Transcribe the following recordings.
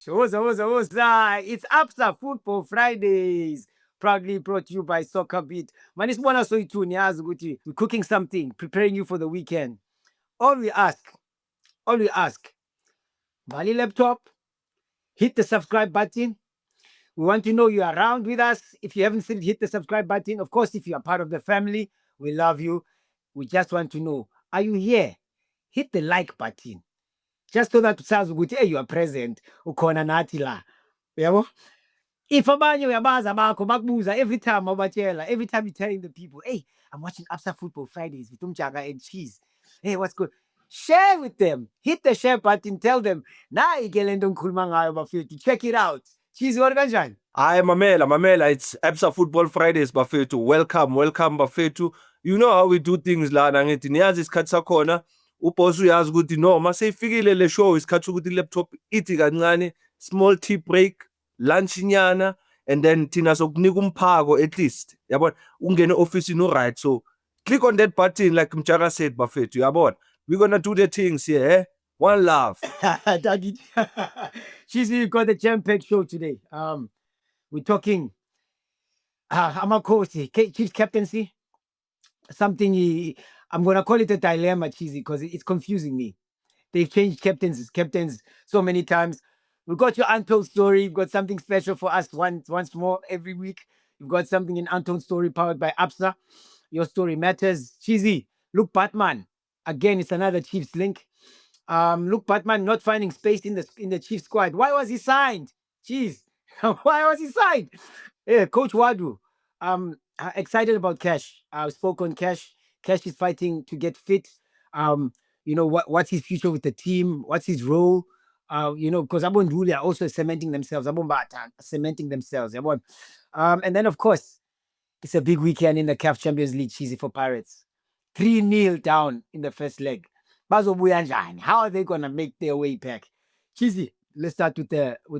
It's Absa Football Fridays. Proudly brought to you by SoccerBeat. Manisbona soitu niyazi ukuthi we're cooking something, preparing you for the weekend. All we ask, Bali laptop, hit the subscribe button. We want to know you're around with us. If you haven't still hit the subscribe button, of course, if you are part of the family, we love you. We just want to know, are you here? Hit the like button. Just so that sazi ukuthi hey, you are present. Ukhona nathi la. Yabo? If abanye uyabazi abakho bakubuza every time awubatshela, every time you're telling the people, hey, I'm watching Absa Football Fridays with Umjaka and Cheese. Hey, what's good? Share with them. Hit the share button. Tell them, na ikelento ngikhuluma ngayo bafethu. Check it out. Cheese, what kanjani? Hi, Mamela. It's Absa Football Fridays, bafethu. Welcome, bafethu. You know how we do things lana ngithi niyazi isikhathi sakhona uboss uyazi ukuthi no maseyifikile le show isikhathi ukuthi laptop ithi kancane, small tea break, lunch nyana, and then thina sokunika umphako at least. Yabona ungene office no right, so click on that button like Mchara said, bafethu. Yabona we're gonna do the things here, eh? One love. Cheese, you got the Champions show today. We're talking Amakosi, Chiefs captaincy. Something I'm gonna call it a dilemma, Cheesy, because it's confusing me. They've changed captains so many times. We've got your Untold story. You've got something special for us once more every week. You've got something in Untold story powered by Absa. Your story matters. Cheesy, Luke Baartman. Again, it's another Chiefs link. Luke Baartman not finding space in the Chiefs squad. Why was he signed? Jeez. Why was he signed? Yeah, Coach Ouaddou. Excited about Cash. I spoke on Cash. Cash is fighting to get fit. What's his future with the team? What's his role? Because Abon Ruli are also cementing themselves. Abon Bata cementing themselves. And then of course, it's a big weekend in the CAF Champions League, Cheesy, for Pirates. 3-0 down in the first leg. How are they gonna make their way back? Cheesy, let's start with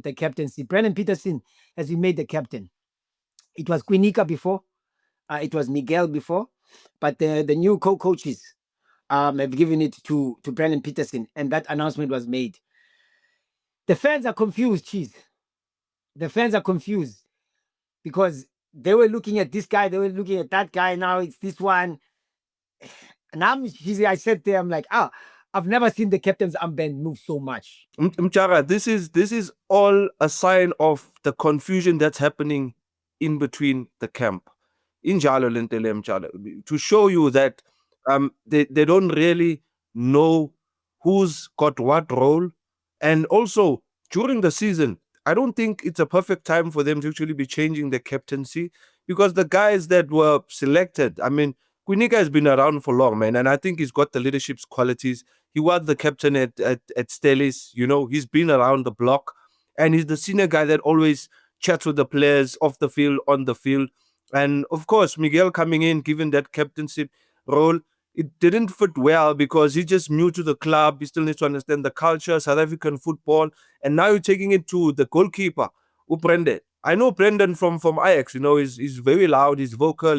the captaincy. Brandon Petersen has been made the captain. It was Quinica before, it was Miguel before, but the new co-coaches have given it to Brandon Petersen, and that announcement was made. The fans are confused, Cheese. The fans are confused because they were looking at this guy, they were looking at that guy. Now it's this one. And I said there, I'm like, I've never seen the captain's armband move so much. Mchara, this is all a sign of the confusion that's happening in between the camp. Injalo lentele Mchara, to show you that they don't really know who's got what role. And also during the season, I don't think it's a perfect time for them to actually be changing the captaincy, because the guys that were selected, I mean, Quinica has been around for long, man, and I think he's got the leadership qualities. He was the captain at Stelis, he's been around the block, and he's the senior guy that always chats with the players off the field, on the field. And of course, Miguel coming in, given that captaincy role, it didn't fit well because he's just new to the club. He still needs to understand the culture, South African football, and now you're taking it to the goalkeeper, Brandon. I know Brandon from Ajax, he's very loud, he's vocal,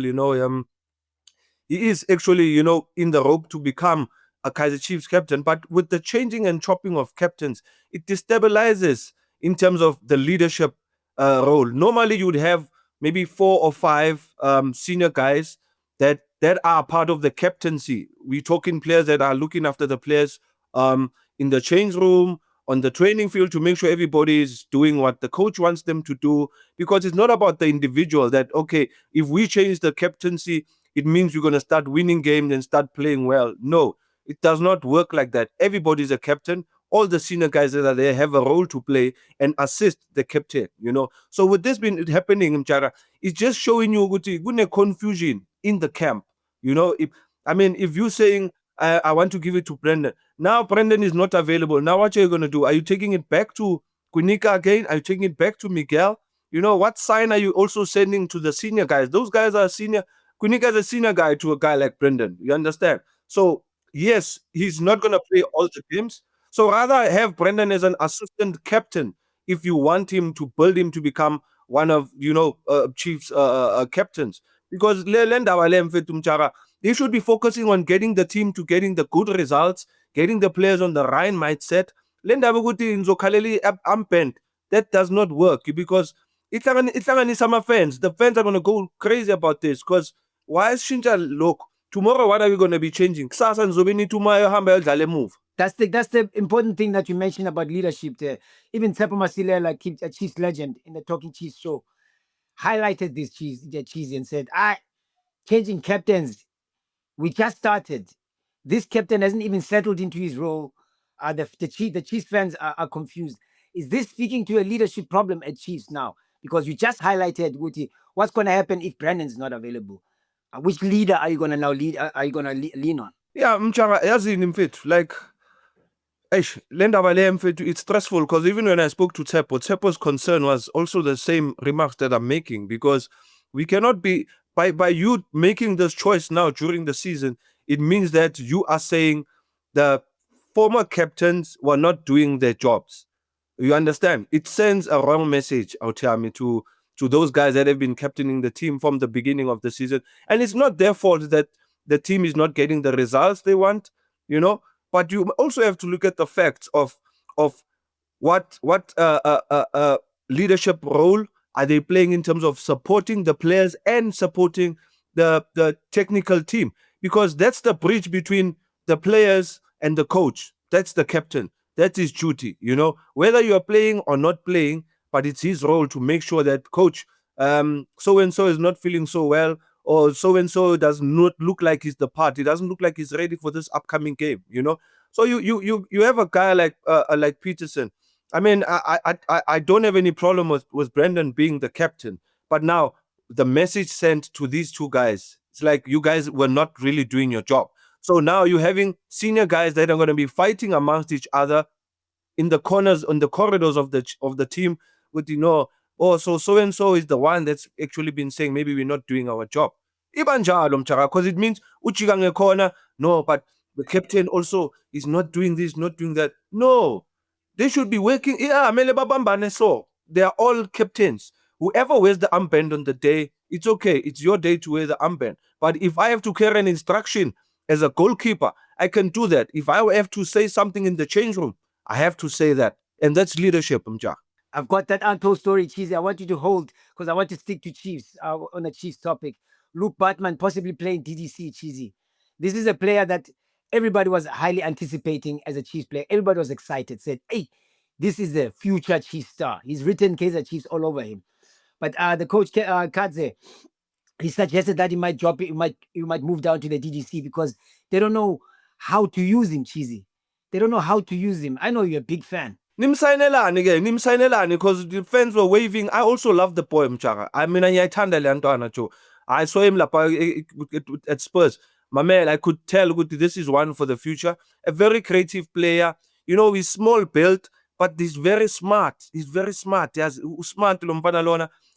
he is actually, in the rope to become a Kaizer Chiefs captain. But with the changing and chopping of captains, it destabilizes in terms of the leadership role. Normally, you would have maybe 4 or 5 senior guys that are part of the captaincy. We're talking players that are looking after the players in the change room, on the training field, to make sure everybody is doing what the coach wants them to do. Because it's not about the individual that, okay, if we change the captaincy, it means we're going to start winning games and start playing well. No, it does not work like that. Everybody's a captain. All the senior guys that are there have a role to play and assist the captain, So with this been happening, Mchara, it's just showing you good confusion in the camp. If you're saying, I want to give it to Brandon, now Brandon is not available. Now what are you going to do? Are you taking it back to Quinica again? Are you taking it back to Miguel? What sign are you also sending to the senior guys? Those guys are senior. Quinica is a senior guy to a guy like Brendan. You understand? So, yes, he's not going to play all the games. So, rather have Brendan as an assistant captain if you want him to build him to become one of, Chiefs captains. Because they should be focusing on getting the team to getting the good results, getting the players on the right mindset. That does not work because it's some fans. The fans are gonna go crazy about this because why is Shinja look? Tomorrow, what are we gonna be changing? Kusasa nizobe nithi uMayo hamba ayodlala emuva. That's the important thing that you mentioned about leadership there. Even Tsepo Masilela, a Chiefs legend in the Talking Chiefs show, highlighted this Cheesy and said, changing captains, we just started. This captain hasn't even settled into his role. The Chiefs fans are confused. Is this speaking to a leadership problem at Chiefs now? Because you just highlighted, Guti, what's going to happen if Brandon's not available? Which leader are you going to now are you going to lean on? Yeah, Mchara, yazini mfethu, like, le ndaba le mfethu, it's stressful because even when I spoke to Tsepo's concern was also the same remarks that I'm making because we cannot be, by you making this choice now during the season, it means that you are saying the former captains were not doing their jobs. You understand? It sends a wrong message, Autiami, to those guys that have been captaining the team from the beginning of the season. And it's not their fault that the team is not getting the results they want, you know. But you also have to look at the facts of what leadership role are they playing in terms of supporting the players and supporting the technical team, because that's the bridge between the players and the coach. That's the captain. That's his duty, you know, whether you are playing or not playing, but it's his role to make sure that coach, so and so is not feeling so well, or so and so does not look like he's the part. He doesn't look like he's ready for this upcoming game, you know. So you have a guy like Petersen. I mean, I don't have any problem with Brandon being the captain, but now the message sent to these two guys, it's like you guys were not really doing your job. So now you're having senior guys that are going to be fighting amongst each other in the corners, on the corridors of the team, with, you know, oh, so and so is the one that's actually been saying maybe we're not doing our job. Because it means Uchika corner, no, but the captain also is not doing this, not doing that. No, they should be working. Yeah, so they are all captains. Whoever wears the armband on the day, it's okay. It's your day to wear the armband. But if I have to carry an instruction as a goalkeeper, I can do that. If I have to say something in the change room, I have to say that. And that's leadership, Mja. I've got that Untold story, Cheesy. I want you to hold because I want to stick to Chiefs on a Chiefs topic. Luke Baartman possibly playing DDC, Cheesy. This is a player that everybody was highly anticipating as a Chiefs player. Everybody was excited, said, hey, this is the future Chiefs star. He's written Kaizer Chiefs all over him. But the coach, Kaze, he suggested that he might drop it, he might move down to the DDC because they don't know how to use him, Cheesy. They don't know how to use him. I know you're a big fan. Nimsainelani because the fans were waving. I also love the boy, Mchara. I mean, I saw him at Spurs. My man, I could tell this is one for the future. A very creative player. You know, he's small built, but he's very smart. He's very smart. Smart.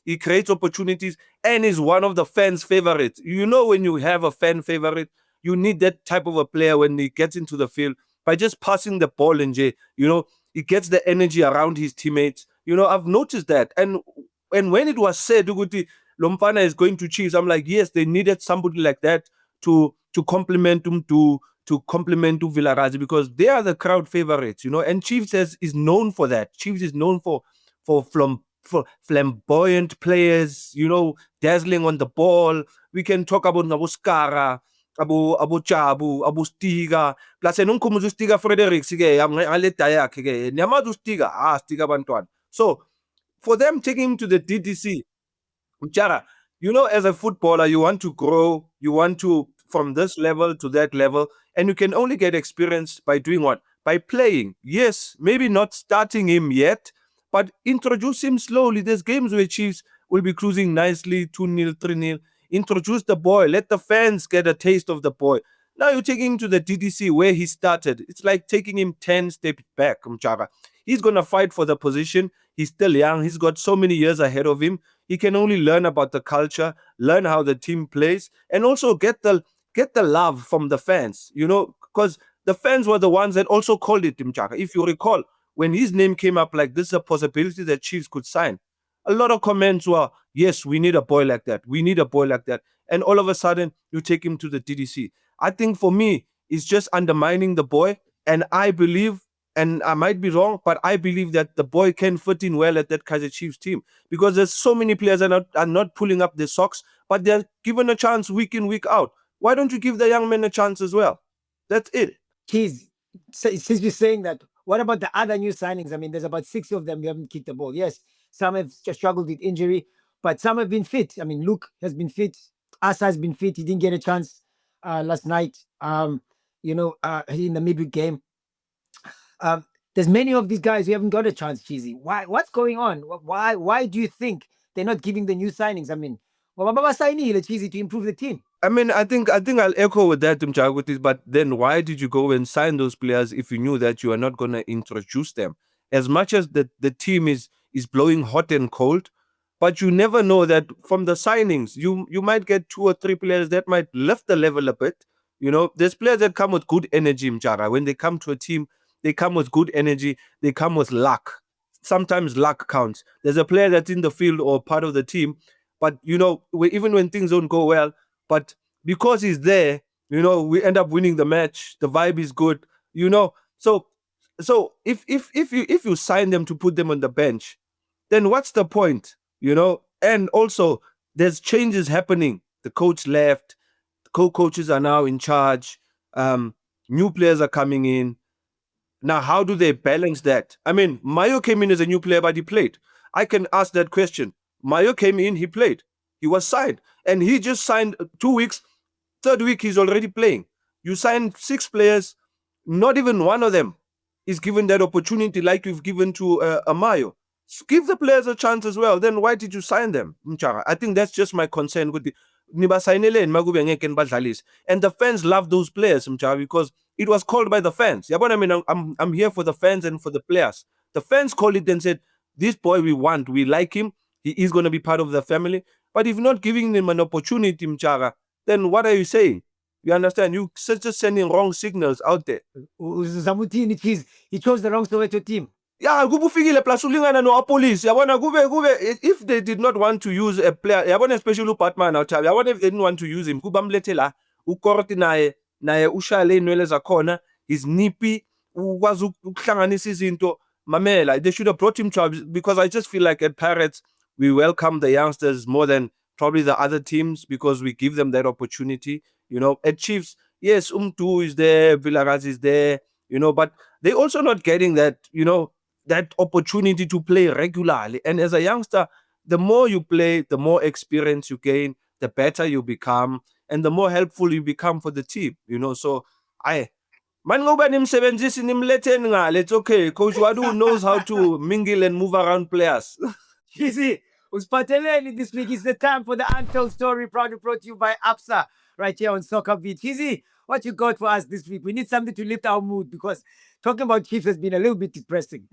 He creates opportunities and is one of the fans' favorites. You know, when you have a fan favorite, you need that type of a player when he gets into the field. By just passing the ball, and you know, he gets the energy around his teammates. You know, I've noticed that. And when it was said, Uguti, Lompana is going to Chiefs, I'm like, yes, they needed somebody like that to complement him, to complement to Villarreal, because they are the crowd favorites, you know. And Chiefs is known for that. Chiefs is known for flamboyant players, you know, dazzling on the ball. We can talk about Nabuskara, Abu Chabu, Abu Stiga, plus enunkhumuza uStiga Fredericks ke ngaleta yakhe ke nyamaza uStiga Stiga bantwana. So for them taking him to the DDC, Mchara, you know, as a footballer, you want to grow, you want to from this level to that level, and you can only get experience by doing what? By playing. Yes, maybe not starting him yet, but introduce him slowly. There's games where Chiefs will be cruising nicely, 2-0, 3-0. Introduce the boy. Let the fans get a taste of the boy. Now you're taking him to the DDC where he started. It's like taking him 10 steps back, Mchara. He's going to fight for the position. He's still young. He's got so many years ahead of him. He can only learn about the culture, learn how the team plays, and also get the love from the fans, you know, because the fans were the ones that also called it Mchaka. If you recall, when his name came up, like this is a possibility that Chiefs could sign, a lot of comments were, yes, we need a boy like that. We need a boy like that. And all of a sudden, you take him to the DDC. I think for me, it's just undermining the boy. And I believe and I might be wrong, but I believe that the boy can fit in well at that Kaizer Chiefs team, because there's so many players that are not pulling up their socks, but they're given a chance week in, week out. Why don't you give the young men a chance as well? That's it. Keys, since you're saying that, what about the other new signings? I mean, there's about 60 of them who haven't kicked the ball. Yes, some have just struggled with injury, but some have been fit. I mean, Luke has been fit. Asa has been fit. He didn't get a chance last night. In the midweek game. There's many of these guys who haven't got a chance, Cheesy. Why? What's going on? Why do you think they're not giving the new signings? I mean, Cheesy, to improve the team. I mean, I think I'll echo with that, Umjaka, but then why did you go and sign those players if you knew that you are not going to introduce them? As much as the team is blowing hot and cold, but you never know that from the signings, you might get 2 or 3 players that might lift the level a bit. There's players that come with good energy, Mjara. When they come to a team, they come with good energy. They come with luck. Sometimes luck counts. There's a player that's in the field or part of the team, but even when things don't go well, but because he's there, we end up winning the match. The vibe is good, So if you sign them to put them on the bench, then what's the point? And also there's changes happening. The coach left, the co-coaches are now in charge. New players are coming in. Now, how do they balance that? I mean, Mayo came in as a new player, but he played. I can ask that question. Mayo came in, he played. He was signed. And he just signed 2 weeks. Third week, he's already playing. You signed 6 players. Not even one of them is given that opportunity like you've given to Mayo. Give the players a chance as well. Then why did you sign them, Mchara? I think that's just my concern with the Nibasainele and Magube Ngeke and Badlalis. And the fans love those players, Mchara, because it was called by the fans. Yeah, but I mean, I'm here for the fans and for the players. The fans called it and said, this boy we like him. He is going to be part of the family. But if not giving him an opportunity, Mchara, then what are you saying? You understand? You just sending wrong signals out there. Zamutini, he chose the wrong Soweto team. Yeah, kubufikile plus ulingana no police. Yabona kube if they did not want to use a player, yabona especially Luke Baartman out there. Yabona if they didn't want to use him, kubamlethe la ukorti naye ushale inwele zakhona, he's nippy, ukwazi ukuhlanganisa izinto. Mamela, they should have brought him to, because I just feel like at Pirates we welcome the youngsters more than probably the other teams because we give them that opportunity. At Chiefs, yes, Umtu is there, Villarraz is there, but they're also not getting that, that opportunity to play regularly. And as a youngster, the more you play, the more experience you gain, the better you become, and the more helpful you become for the team. So it's okay. Coach Ouaddou knows how to mingle and move around players. Easy. Uspateleni this week is the time for the Untold story, proudly brought to you by APSA, right here on SoccerBeat. Easy, what you got for us this week? We need something to lift our mood because talking about Chiefs has been a little bit depressing.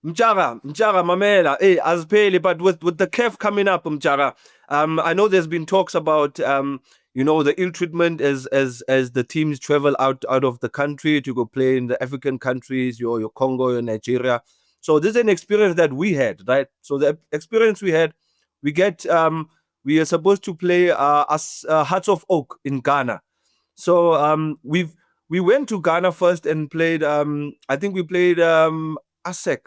Mchara, Mamela, Azpeli, but with the CAF coming up, Mchara, I know there's been talks about, the ill treatment as the teams travel out of the country to go play in the African countries, your Congo, your Nigeria. So this is an experience that we had, right? So the experience we had, we are supposed to play Hearts of Oak in Ghana. So we went to Ghana first and played. I think we played ASEC.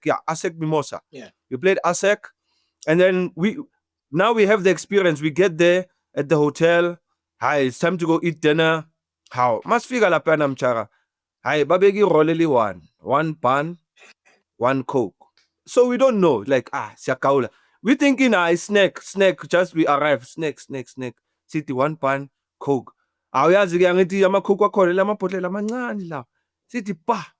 Yeah, ASEC Mimosa. Yeah, we played ASEC, and then we have the experience. We get there at the hotel. Hi, it's time to go eat dinner. How? Mas figure la pena mchara. Hi, babegi roleli one pan, 1 Coke. So we don't know, like Siakaula. We thinking snack, just we arrive, snack. City 1 pan, Coke. Awuyazi-ke angithi ama-Coke akhona lamabhodlela amancane la. Sithi pa.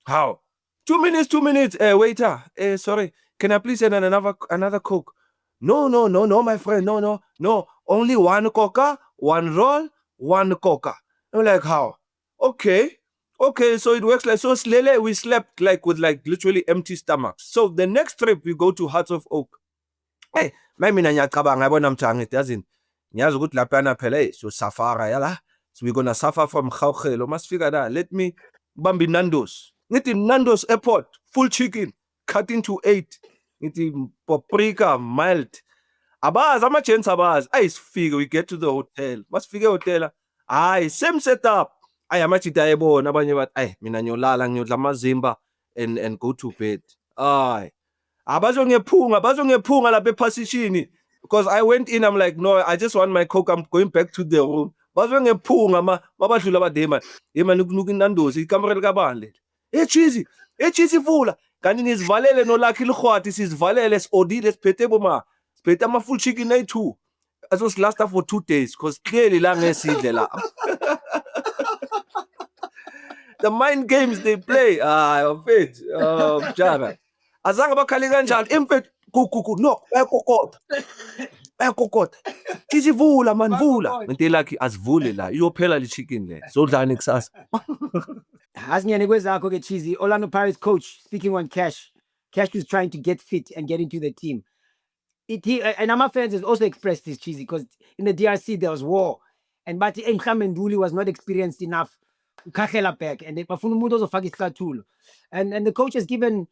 How? 2 minutes. Waiter. Sorry. Can I please send another Coke? No, my friend. No. Only 1 Coca, 1 roll, 1 Coca. I'm like, how? Okay, so it works like so. Slele, we slept with literally empty stomachs. So the next trip we go to Hearts of Oak. Hey, mina ngiyacabanga yabona mthangithi yazini. Ngiyazi ukuthi lapha phela so safara yala. So we're gonna suffer from Gaugelo. Must figure that. Let me bambi Nando's. Ngithi Nando's airport, full chicken, cut into 8. Ngithi paprika, mild. Abazi ama-gents abazi. Ayisifike, we get to the hotel. Must figure hotel. Same setup. Ay amachita ayebona abanye bathi ay mina ngiyolala ngiyodla amazimba and go to bed. Ay abazongephunga lapha ephasishini because I went in, I'm like, no, I just want my coke, I'm going back to the room. Bazongephunga mabadlula badema yema nukunuka inandozi ikamera likabani leli. Cheesy vula kanti nizivalele nolakhi lihwati sizivalele siodile siphethe boma siphethe ama full chicken ayi2 azosilasta for 2 days because clearly la ngesidle la. The mind games they play. Mfethu. Mjaka. Azange bakhali kanjalo. Mfethu no, bayakokota. Chizi vula man vula. Ngente lakhi asivule la. Iyophela le chicken le. Zodlani kusasa. Asingene kwezakho ke Cheesy, Orlando Pirates coach speaking on Cash. Cash was trying to get fit and get into the team. And our fans has also expressed this, Cheesy, because in the DRC there was war, and but Nduli was not experienced enough to kahela back, and and the coach has given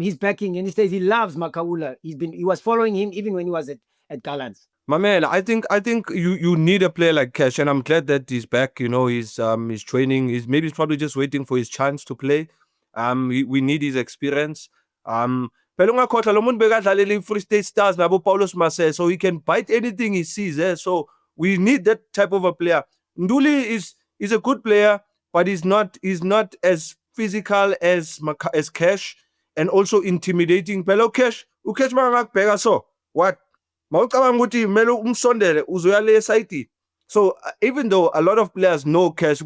his backing, and he says he loves Makhaula. He was following him even when he was at Gallants. My man, I think you need a player like Cash, and I'm glad that he's back. You know, he's training. He's probably just waiting for his chance to play. We need his experience. Pelunga Kota Lomun Begadalili Free State Stars, Nabo Paulos Mase, so he can bite anything he sees. So we need that type of a player. Nduli is a good player, but he's not as physical as Cash, and also intimidating. Pelo Cash, Cash Mangak so what? So even though a lot of players know Cash,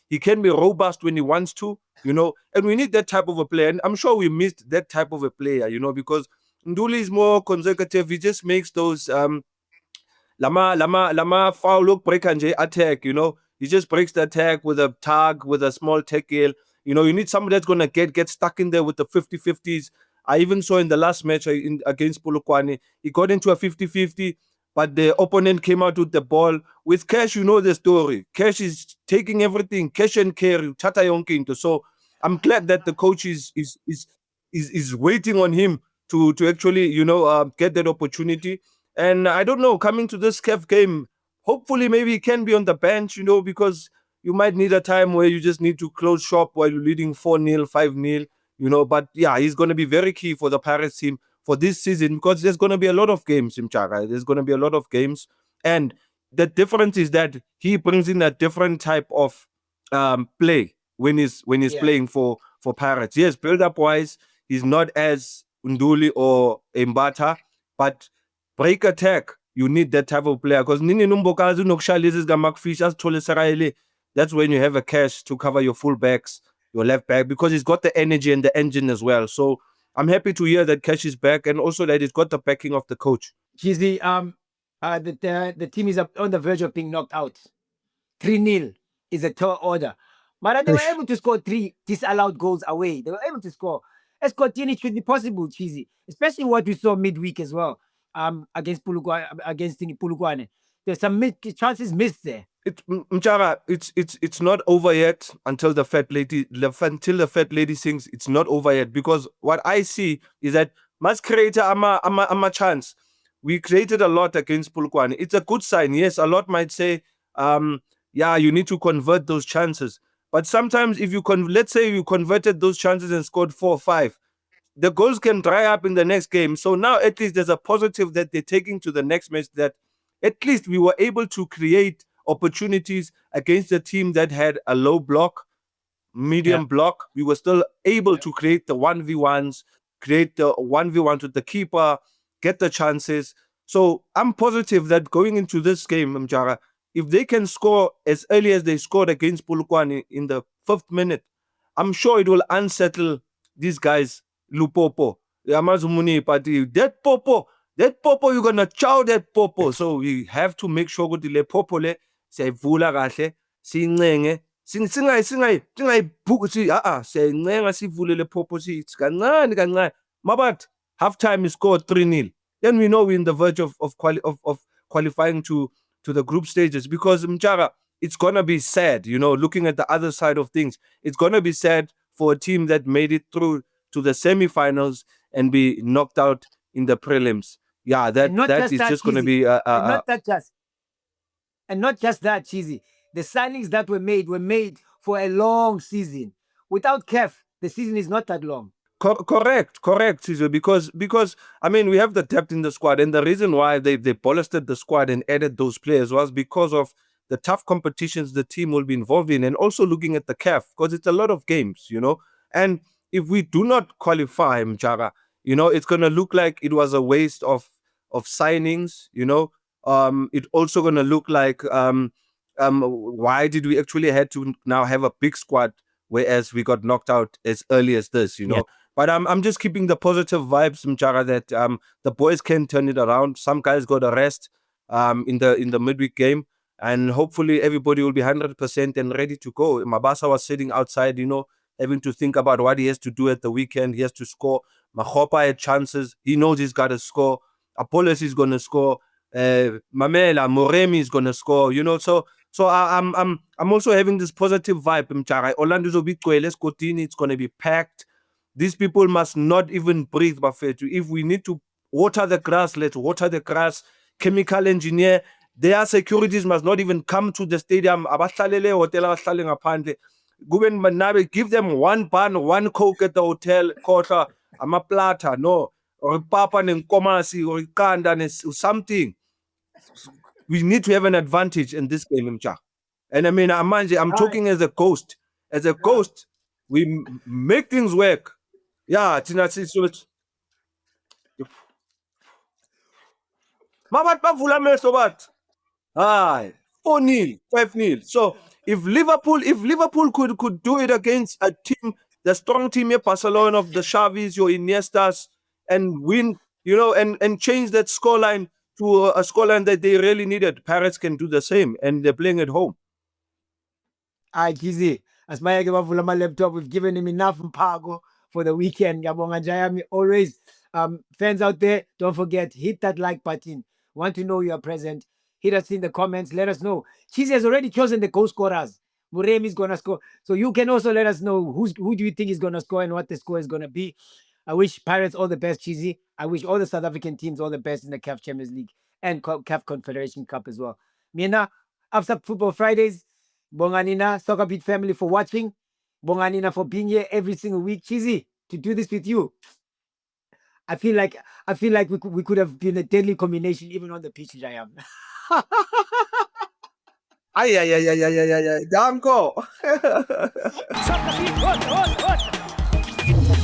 he can be robust when he wants to, you know, and we need that type of a player. And I'm sure we missed that type of a player, you know, because Nduli is more consecutive. He just makes those lama foul look break and attack, you know. He just breaks the attack with a tag, with a small tackle. You know, you need somebody that's gonna get stuck in there with the 50-50s. I even saw in the last match against Polokwane, he got into a 50-50, but the opponent came out with the ball. With Cash, you know the story. Cash is taking everything, cash and carry, chata yonke into. So I'm glad that the coach is waiting on him to actually, you know, get that opportunity. And I don't know, coming to this CAF game, hopefully maybe he can be on the bench, you know, because you might need a time where you just need to close shop while you're leading 4-0, 5-0. You know, but yeah, he's going to be very key for the Pirates team for this season because there's going to be a lot of games, Umjaka. There's going to be a lot of games. And the difference is that he brings in a different type of play when he's playing for Pirates. Yes, build-up wise, he's not as Nduli or Mbata, but break attack, you need that type of player because Nini Numbokazu Nokshalis Gamakfish as Tole. That's when you have a Cash to cover your fullbacks, your left back, because he's got the energy and the engine as well. So I'm happy to hear that Cash is back and also that he's got the backing of the coach. Cheesy, the team is on the verge of being knocked out. 3-0 is a tall order. But they were able to score 3 disallowed goals away. They were able to score. Escotini should be possible, Cheesy. Especially what we saw midweek as well. Against Polokwane. There's some chances missed there. Mchara, it's not over yet until the fat lady sings. It's not over yet because what I see is that must create a chance. We created a lot against Polokwane. It's a good sign. Yes, a lot might say, yeah, you need to convert those chances. But sometimes if you let's say you converted those chances and scored 4 or 5, the goals can dry up in the next game. So now at least there's a positive that they're taking to the next match, that at least we were able to create opportunities against a team that had a low block, medium block. We were still able to create the 1v1s, create the 1v1 with the keeper, get the chances. So I'm positive that going into this game, Mjara, if they can score as early as they scored against Polokwane in the 5th minute, I'm sure it will unsettle these guys. Lupopo, Yamazumuni party, that popo, you're gonna chow that popo. So we have to make sure that le popo le siyayivula kahle, siyingcenge, singayibhuku siyayicenga sivule le popo sithi kancane. Mabat half time is scored 3-0. Then we know we're in the verge of qualifying to the group stages, because Mchara, it's gonna be sad, you know, looking at the other side of things. It's gonna be sad for a team that made it through to the semi-finals and be knocked out in the prelims. Yeah, that is just going to be and not just that, Cheesy. The signings that were made for a long season. Without CAF, the season is not that long. Correct, Cesar. Because I mean we have the depth in the squad, and the reason why they bolstered the squad and added those players was because of the tough competitions the team will be involved in, and also looking at the CAF because it's a lot of games, And if we do not qualify, Mjara, it's gonna look like it was a waste of signings. It's also gonna look like why did we actually had to now have a big squad, whereas we got knocked out as early as this, Yeah. But I'm just keeping the positive vibes, Mjara, that the boys can turn it around. Some guys got a rest in the midweek game, and hopefully everybody will be 100% and ready to go. Mabasa was sitting outside, having to think about what he has to do at the weekend. He has to score. Makgopa had chances. He knows he's got to score. Apollos is going to score. Mamela Moremi is going to score. I'm also having this positive vibe, Mchara. Orlando Zobikwe, Scotini, it's going to be packed. These people must not even breathe, Bafetu. If we need to water the grass, let's water the grass. Chemical engineer, their securities must not even come to the stadium. Abahlalele hotel abahlale ngaphandle. Guben Manabe, give them one bun, one coke at the hotel, kotla, amaplata, no, or papa nenkomasi, or kanda, something. We need to have an advantage in this game, Mcha. And I mean, I'm talking as a ghost. As a ghost, we make things work. Yeah, Tina, so Mabat Bavula Mesobat. Aye. 4-0, 5-0. So if Liverpool could do it against a team, the strong team here, Barcelona of the Xavis, your Iniestas, and win, and change that scoreline to a scoreline that they really needed, Paris can do the same, and they're playing at home. Kizi, as my laptop, we've given him enough mpago for the weekend. Ngabonga Jayami, always fans out there, don't forget, hit that like button. Want to know you are present? Hit us in the comments. Let us know. Cheesy has already chosen the goal scorers. Muremi is gonna score, so you can also let us know who do you think is gonna score and what the score is gonna be. I wish Pirates all the best, Cheesy. I wish all the South African teams all the best in the CAF Champions League and CAF Confederation Cup as well. Mina, after Football Fridays, Bonganina, SoccerBeat family for watching. Bonganina for being here every single week. Cheesy, to do this with you. I feel like we could have been a deadly combination even on the pitch, Jayam. Ay. Danko. SoccerBeat, what?